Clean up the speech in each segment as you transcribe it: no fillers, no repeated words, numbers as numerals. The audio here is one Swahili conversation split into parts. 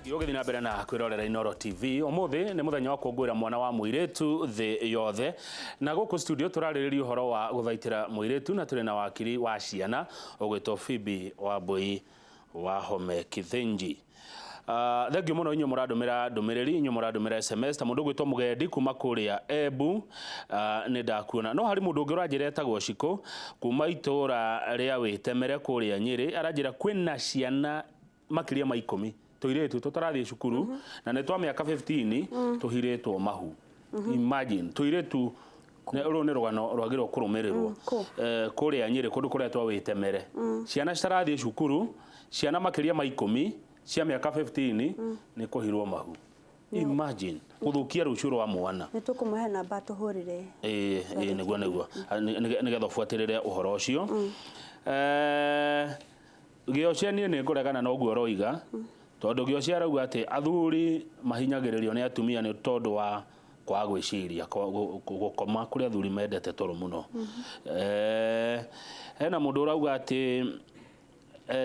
Gĩthĩ na mbere na kwĩrorera Inooro TV ũmũthĩ nĩ mũthenya wa kũngũĩra mwana wa mũirĩtu thĩ yothe na gũkũ studio tũrarĩrĩria ũhoro wa gũthaitĩra mũirĩtu na tũrĩ na wakiri wa ciana ũgwĩtwo Phoebe Wambui Wahome Kithenji. Thengiũ mũno inyuĩ mũrandũmĩra ndũmĩrĩri, inyuĩ mũrandũmĩra SMS ta mũndũ ũgwĩtwo Mũgendi kuma kũrĩa Embu nĩ ndakuona. No harĩ mũndũ ũngĩ ũranjĩra etagwo Cikũ kuma itũra rĩa Wĩtemere kũrĩa Nyĩrĩ, aranjĩra kwĩna ciana makĩria ma 10 tũirĩtu tũtarathiĩ cukuru na nĩ twa mĩaka 15 tũhirĩtwo mahu. Imagine tũirĩtu rũrũ nĩ rũgano rwagĩrĩirwo kũrũmĩrĩrwo kũrĩa Nyĩrĩ kũndũ kũrĩa twa Wĩtemere. Ciana citarathiĩ cukuru, ciana makĩria ma 10 cia mĩaka 15 nĩ kũhirwo mahu. Imagine gũthũkia rũciũ rwa mwana. Nĩ tũkũmũhe namba tũhũrĩre. Nĩguo nĩgetha ũbuatĩrĩre ũhoro ũcio. Gĩocia niĩ nĩ ngũregana na ũguo roiga tondũ Gĩocia arauga atĩ athuri mahinyagĩrĩrio nĩ atumia nĩ tondũ wa kwa gwĩciria gũkoma kũrĩa athuri mendete toro mũno. Hena mũndũ ũrauga atĩ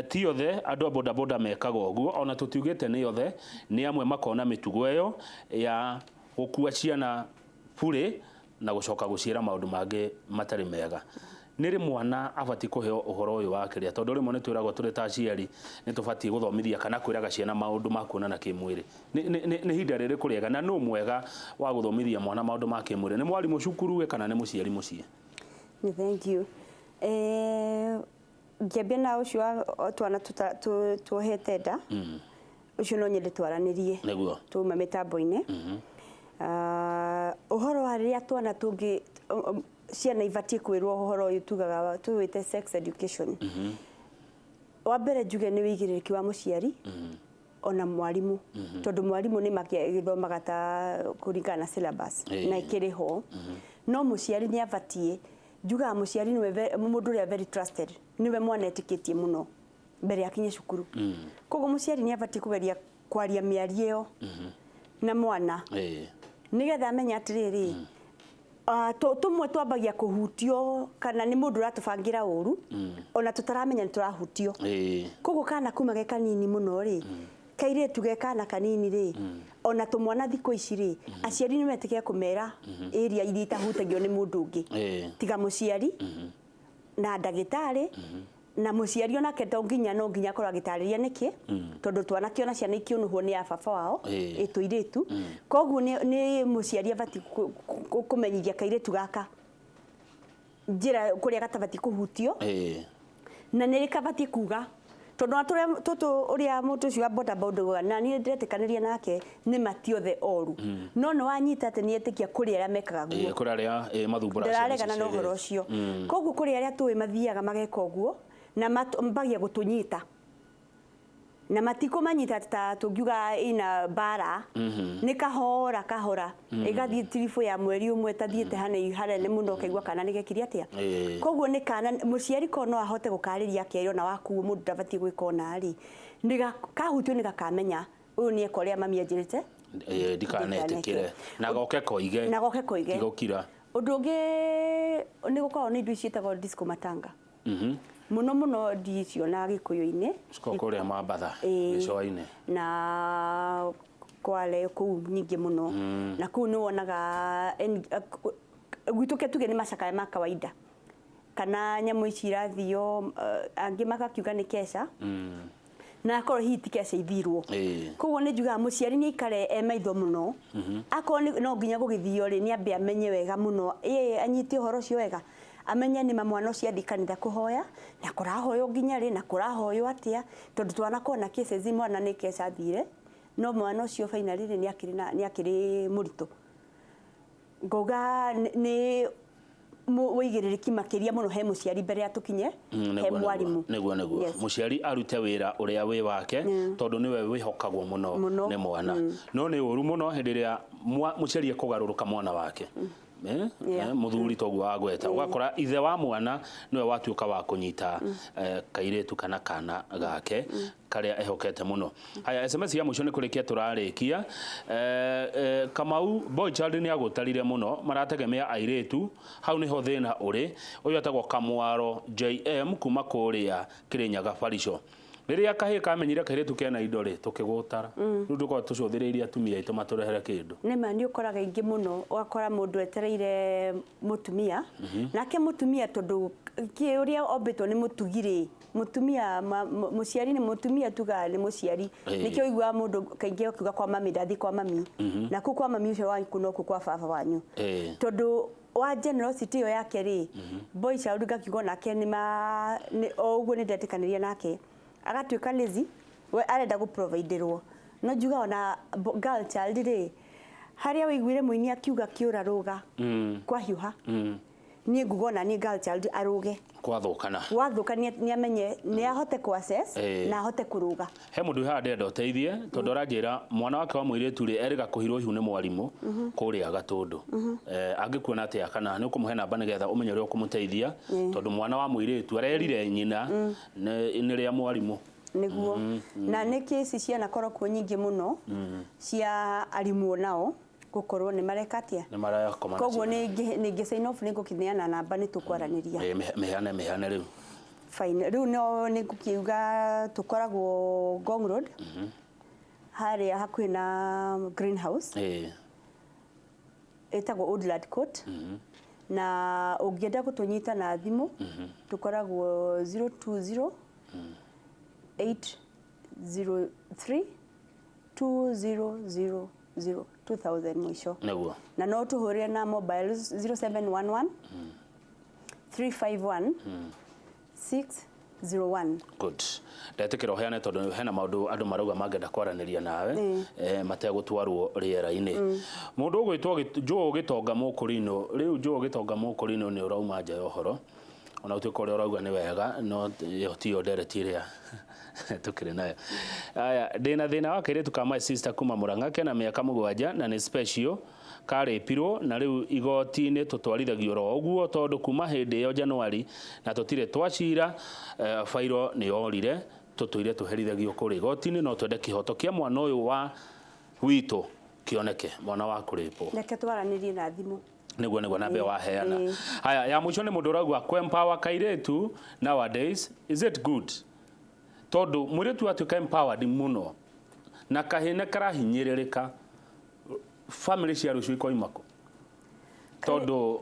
ti othe andũ a bodaboda mekaga ũguo, ona tũtiugĩte nĩ othe, nĩ amwe makona mĩtugo ĩyo ya gũkua ciana bure na gũcoka gũciĩra maũndũ mangĩ matarĩ mega. Nĩrĩ mwana abati kũheo ũhoro ũyũ wa kĩrĩa tondũ rĩmwe nĩ twĩragwo tũrĩ ta aciari nĩ tũbatiĩ gũthomithia kana kwĩraga ciana maũndũ ma kuonana kĩmwĩrĩ. Nĩ ihinda rĩrĩ kũrĩega na nũ mwega wa gũthomithia mwana maũndũ ma kĩmwĩrĩ, nĩ mwarimũ cukuru kana nĩ mũciari mũciĩ? Thank you. Ngĩambia na ũcio twana tuohete nda ũcio no nyende twaranĩrie tuma mĩtambo-inĩ. Ũhoro wa rĩrĩa twana tũngĩ ciana ibatiĩ kwĩrwo ũhoro ũyũ tugaga tuwĩte sex education. Wa mbere njuge nĩ wĩigĩrĩrĩki wa mũciari ona mwarimũ tondũ mwarimũ nĩ magĩthomaga ta kũringana na syllabus na ĩkĩrĩ ho, no mũciari nĩ abatiĩ, njugaga mũciari nĩwe mũndũ ũrĩa very trusted, niwe mwana etĩkĩtie mũno mbere akinye cukuru. Koguo mũciari nĩ abatiĩ kũgeria kwaria mĩario ĩyo na mwana nĩgetha amenya atĩrĩrĩ, tũmwe twambagia kũhutio kana nĩ mũndũ ũratũbangira ũru ona tũtaramenya nĩ tũrahutio. Koguo kana kuma ge kanini mũno rĩ, kairĩtu ge kana kanini rĩ, ona tũmwana thikũ ici rĩ, aciari nĩ metĩkĩra kũmera area iria itahutagio nĩ mũndũ ũngĩ tiga mũciari na ndagĩtarĩ, na mũciari onake no nginya akorwo agĩtarĩria nĩkĩ tondũ twana kĩona ciana ikĩũnũhwo nĩ ya baba wao tũirĩtu. Koguo nĩ mũciari abatiĩ kũmenyithia kairĩtu gaka njĩra kũrĩa gatabatiĩ kũhutio na nĩ kabatiĩ kuga tondũ tũtũ ũrĩa mũndũ ũcio wa bodaboda na niĩ ndiretĩkanĩria nake nĩ matiothe oru, no nĩ wanyita atĩ nĩ etĩkia kũrĩ arĩa mekaga guo kũrĩ arĩa mathumbũra ciana ndaregana na ũhoro ũcio. Koguo kũrĩ arĩa tũĩ mathiaga mageka ũguo na mambagia gũtũnyita na matikũmanyita ta tũngiuga ina bara, nĩ kahora ĩgathiĩ tiribu ya mweri ũmwe tathiĩte hanene mũno kaigua kana nĩgekire atĩa. Koguo nĩ kana mũciari ko no ahote gũkarĩria kĩero na wakuo mũndũ ndabatiĩ gwĩka ona rĩ, kahutio nĩ gakamenya ũyũ nĩ eka ũrĩa mami anjĩrĩte ndikanetĩkĩre na goke koige tigũkira. Ũndũ ũngĩ nĩ gũkorwo nĩ indo ciĩtagwo disco matanga mũno ndiciona Gĩkũyũ-inĩ kũrĩa Mambatha gĩcũa-inĩ na Kwale kũu nyingĩ mũno na kũu nĩ wonaga gwitũ tuge nĩ macakaya ma kawaida kana nyamũ ici irathio angĩ makakiuga nĩ keca na akorwo hihi ti keca ithirwo. Koguo nĩ njugaga mũciari nĩ aikare maitho mũno, akorwo no nginya gũgĩthio rĩ nĩ ambe amenye wega mũno anyite ũhoro ũcio wega, amenye nĩ mwana ũcio athiĩ kanitha kũhoya na kũrahoywo nginya rĩ na kũrahoywo atĩa tondũ twanakona na cases mwana nĩ keca athire no mwana ũcio finally nĩ akĩrĩ mũritũ. Ngoga nĩ wĩigĩrĩrĩki makĩria mũno he mũciari mbere ya tũkinye he mwarimũ. Nĩguo mũciari arute wĩra ũrĩa wĩ wake tondũ nĩwe wĩhokagwo mũno nĩ mwana. No nĩ ũru mũno hĩndĩ ĩrĩa mũciari ekũgarũrũka mwana wake muthuri toguo agweta ugakora ithe wa mwana niwe watuĩka wa kũnyita kairĩtu kana kana gake karĩa ehokete mũno. Haya, SMS ya mũico nĩ kũrĩkia tũrarĩkia. Kamau boy child nĩ agũtarire mũno marategemea airĩtu, hau nĩho thĩna ũrĩ. Ũyũ atagwo Kamwaro JM kuma kũrĩa Kĩrĩnyaga Barico. riria kahä kamenyire kairĩtu kena indo rĩ tũkĩgũtara rĩu tũkorwo tũcũthĩrĩirie atumia aitũ matũrehere kĩndũ nĩma nĩ ũkoraga ingĩ mũno ũgakora mũndũ etereire mũtumia nake mũtumia tondũ ũrĩa ombĩtwo nĩ mũtugirĩ mũtumia mũciari nĩ mũtumia tuga nĩ mũciari nĩkĩo ũiguaga mũndũ kaingĩ akiuga kwa mami ndathi kwa mami na kũu kwa mami ũcio wanyu no kwa baba wanyu tondũ wa generosity ĩyo yake rĩ boy child ngakiuga nake o ũguo nĩ ndetĩkanĩria nake agatuĩka lazy we arenda gũproviderwo no njuga ona girl child rĩ harĩa wĩiguire mũini akiuga kĩũra rũga kwa hiũha niĩ nguga ona niĩ girl child arũge gwathũka nĩ amenye nĩ ahote ku access na ahote kũrũga he mũndũ haha ndenda ũteithie tondũ aranjĩra mwana wake wa mũirĩtu rĩ erĩga kũhirwo ihu nĩ mwarimũ kũrĩa Gatũndũ angĩkuona atĩa kana nĩ ũkũmũhe namba nĩgetha ũmenye ũrĩa ũkũmũteithia tondũ mwana wa mũirĩtu arerire nyina nĩ rĩa mwarimũ nĩguo na nĩ kesi ciana korwo nyingĩ mũno cia arimũ nao gukorwo nĩ mareka atia nĩ marakoma koguo nĩ sign off nĩ ngũkineana namba nĩ tũkwaranĩria mehane rĩu fine rĩu no nĩ ngũkiuga tũkoragwo Ngong Road harĩa hakuhĩ na greenhouse ĩtagwo Woodland Court na ũngĩenda gũtũnyita na thimũ tũkoragwo 020 803 2000 2000 mwisho nĩguo na no tũhũrĩre na mobile 0711 351 601 good ndetĩkĩra ũheane tondũ hena maũndũ andũ marauga mangĩenda kwaranĩria nawe mategũtwarwo rĩera-inĩ mũndũ ũgwĩtwo Joe Gĩtonga Mũkũrinũ rĩu Joe Gĩtonga Mũkũrinũ nĩ ũrauma nja ya ũhoro ona ũtuĩka ũrĩa ũrauga nĩ wega no tiyo ndereti ĩrĩa tukire nayo aya ndĩna thĩna wa kairĩtu ka my sister kuma Mũrang'a kena mĩaka 7 na nĩ special karĩpirwo na rĩu igoti-inĩ tũtwarithagio ro ũguo tondũ kuma hĩndĩ ĩyo January na tũtirĩ twacira fairo nĩ yorire tũtũire tũherithagio kũrĩ igoti-inĩ no twende kĩhoto kĩa mwana ũyũ wa witũ kĩoneke mwana wa kũrĩpwo reke twaranĩrie na thimũ nĩguo nambe waheana haya ya mũico nĩ mũndũ ũrauga empower kairĩtu nowadays is it good tondũ mũirĩtu atuĩka empowered mũno na kahĩne karahinyĩrĩrĩka family cia rũciũ ikoimako tondũ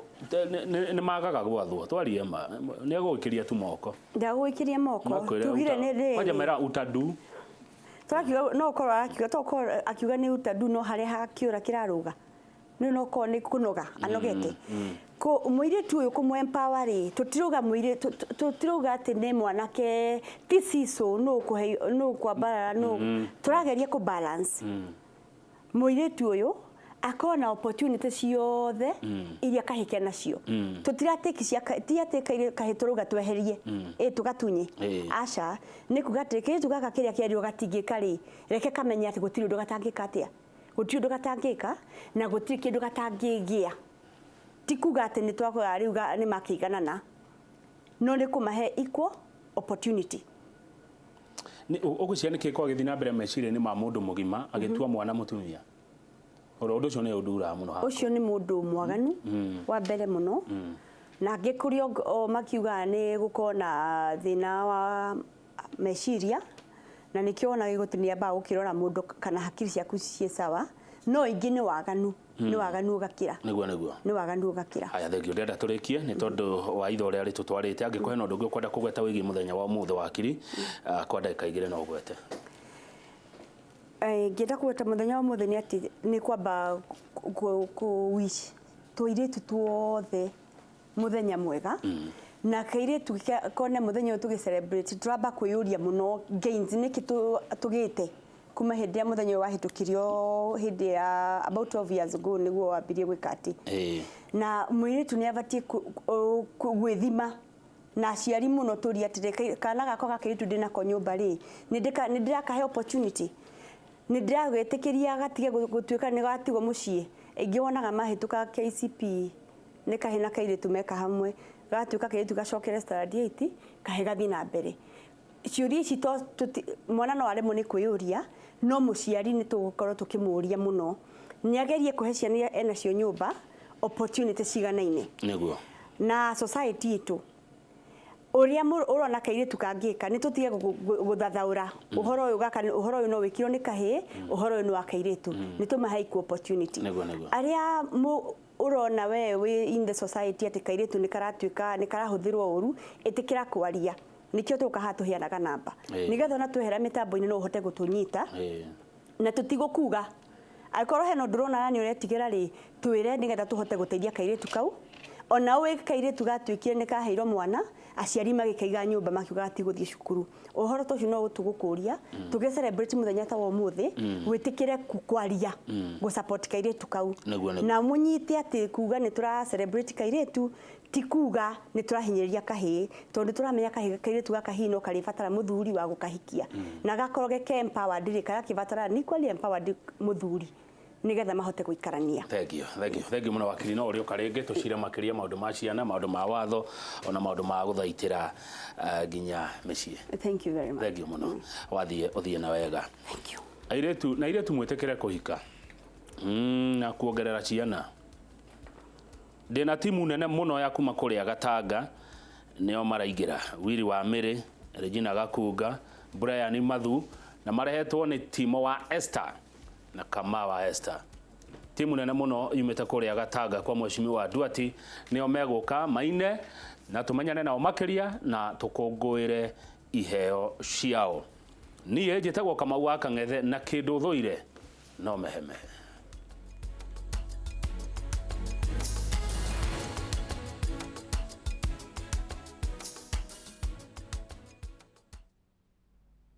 nĩ magaga gwathwo twarie ma nĩ agũgĩkĩria tu moko ndagũgĩkĩria moko tugire nĩ rĩ waje mera utadu twakiuga no korwo akiuga nĩ utadu no harĩa hakiũra kĩrarũga no korwo nĩ kũnoga anogete ko mũirĩtu ũyũ kũmũ empower rĩ tũtirauga atĩ nĩ mwanake ticiso no kwambara no tũrageria ku balance mũirĩtu ũyũ akona opportunity ciothe iria kahike nacio tutirateki kahĩ tũrauga tweherie tugatunye aca nĩ kuga atĩ tugaka kĩrĩa kĩario gatingĩka rĩ reke kamenya atĩ gũtirĩ ũndũ gatangĩka atĩa gũtirĩ ũndũ gatangĩka na gũtirĩ kĩndũ gatangĩgĩa ti kuga atĩ nĩ twakora rĩu nĩ makĩiganana no nĩ kũmahe equal opportunity ũgũcia nĩ kĩko gĩthiĩ na mbere meciria-inĩ ma mũndũ mũgima agĩtua mwana mũtumia ũndũ ũcio nĩ ũndũ ũra mũno ũcio nĩ mũndũ mwaganu wa mbere mũno na ngĩkũrio makiuga nĩ gũkorwo na thĩna wa meciria na nĩkĩo ona gĩgũtinia mbao ũkĩrora mũndũ kana hakiri ciaku ciĩ sawa no ingĩ nĩ waganu ũgakira nĩ waganu ũgakira haya thengio ndenda tũrĩkie nĩ tondũ wa itho rĩa rĩtũtwarĩte angĩkorwo hena ũndũ ũngĩ ũkwenda kũgweta wĩgiĩ mũthenya wa ũmũthĩ wa akiri kwa ndagĩka igĩrĩ no ũgwete ngĩenda kũgweta mũthenya wa ũmũthĩ nĩ atĩ nĩ kwamba wish tũirĩtu tuothe mũthenya mwega na kairĩtu kone mũthenya ũyũ tũgĩ-celebrate tũramba kwĩyũria mũno gains nĩkĩ tũgĩte kuma hĩndĩ ya mũthenya ũyũ wahĩtũkirio hĩndĩ ya about 12 years ago nĩguo wambirie gwĩka atĩ na mũirĩtu nĩ abatiĩ gwĩthima na aciari mũno tũria atĩ kana gakwa gakĩirĩtu ndĩnako nyũmba rĩ nĩ ndĩrakahe opportunity nĩ ndĩragwĩtĩkĩria gatige gũtuĩka nĩ gatigwo mũciĩ aingĩ wonaga mahĩtũka KCP nĩ kahĩ na kairĩtu meka hamwe gatuĩka kairĩtu gacokere standard 8 kahĩ gathiĩ na mbere ciũria ici mwana no aremwo nĩ kwĩyũria no mũciari nĩ tũgũkorwo tũkĩmũria mũno nĩ agerie kũhe ciana enacio nyũmba opportunity ciganaine nĩguo na society itũ uria urona kairitu kangika ni tutige guthathaura uhoro uyu gaka uhoro uyu no wikiro ni kahi uhoro uyu ni wa kairitu ni tumahe equal opportunity aria urona we in the society ati kairitu ni karatuika ni karahuthirwo uru itikira kwaria nikio tukahatuhianaga namba nigetha na twehera mitambo-ini no uhote gutunyita na tutigukuga akorwo heno ndrona ni uretigira ri twire nigetha tuhote guteithia kairitu kau ona we kairitu gatwikire ni kaheirwo mwana aciari magikaiga nyumba makiuga ati guthie cukuru uhoro tocio no tugukuria tuge celebrate muthenya ta womuthi gwitikire kwaria go support kairitu kau na munyite ati kuga ni tura celebrate kairitu ti kuga ni turahinyiriria kahi tondu turamenya kairitu gaka hino kari fatara muthuri wa gukahikia na gakoroge ke empowered ri kaya kivatara ni kwali empowered muthuri nigetha mahote guikarania. Thank you muno wakiri no uri ukaringe tucire makiria maundu ma ciana maundu ma watho ona maundu ma guthaitira ginya micii. Thank you very much. Thank you muno uthie na wega. Thank you. Airetu mwitikire kuhika na kuongerera ciana ndina timu nene muno ya kuma kuria Gatanga nio maraingira Wili wa Miri, Regina Gakunga, Brian Mathu na marehetwo ni timu wa Esther na kama wa Esther. Timu nene muno yumite kuria Gatanga kwa mheshimiwa Duati nio meguka maine na tumenyane nao makiria na tukongoire iheo ciao. Niye njitagwo Kamau wa Kang'ethe na kindu thuire no meheme.